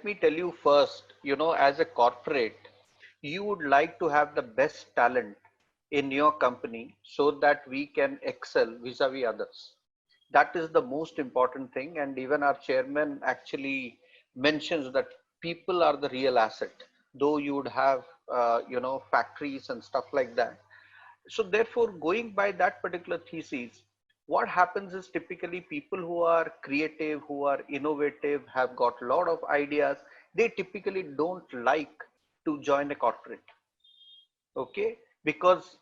let me tell you first, as a corporate, you would like to have the best talent in your company so that we can excel vis-a-vis others. That is the most important thing. And even our chairman actually mentions that people are the real asset, though you would have, factories and stuff like that. So therefore, going by that particular thesis, what happens is typically people who are creative, who are innovative, have got a lot of ideas, they typically don't like to join a corporate. Okay, because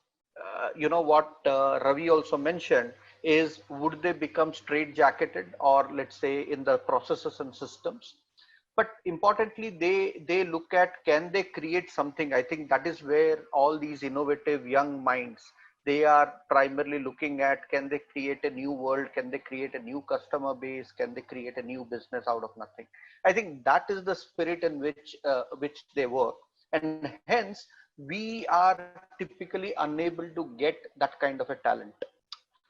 what Ravi also mentioned is, would they become straight jacketed, or let's say in the processes and systems? But importantly, they look at, can they create something? I think that is where all these innovative young minds, they are primarily looking at, can they create a new world, can they create a new customer base, can they create a new business out of nothing? I think that is the spirit in which they work, and hence we are typically unable to get that kind of a talent.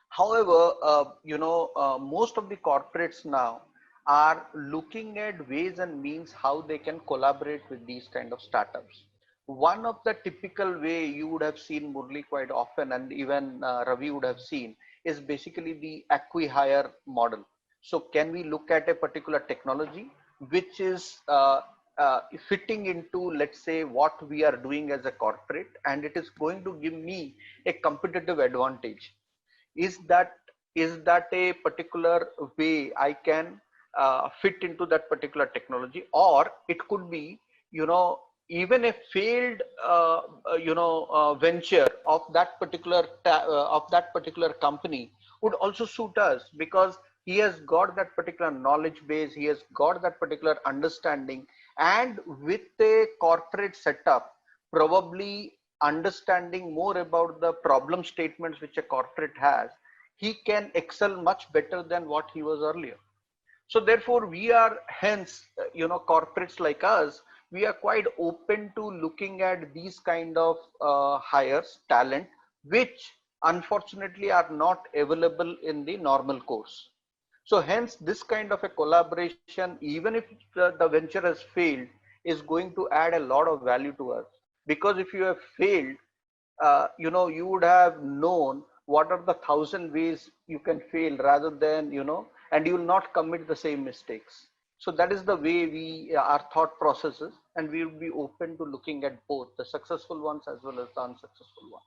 However, most of the corporates now are looking at ways and means how they can collaborate with these kind of startups. One of the typical way you would have seen Murli quite often, and even Ravi would have seen, is basically the acqui-hire model. So can we look at a particular technology which is fitting into, let's say, what we are doing as a corporate, and it is going to give me a competitive advantage. Is that is that a particular way I can fit into that particular technology? Or it could be, you know even a failed venture of that particular company would also suit us, because he has got that particular knowledge base, he has got that particular understanding, and with a corporate setup, probably understanding more about the problem statements which a corporate has, he can excel much better than what he was earlier. So therefore, we are hence, corporates like us, we are quite open to looking at these kind of hires, talent, which unfortunately are not available in the normal course. So hence, this kind of a collaboration, even if the venture has failed, is going to add a lot of value to us. Because if you have failed, you would have known what are the thousand ways you can fail, rather than, and you will not commit the same mistakes. So that is the way our thought processes, and we will be open to looking at both the successful ones as well as the unsuccessful ones.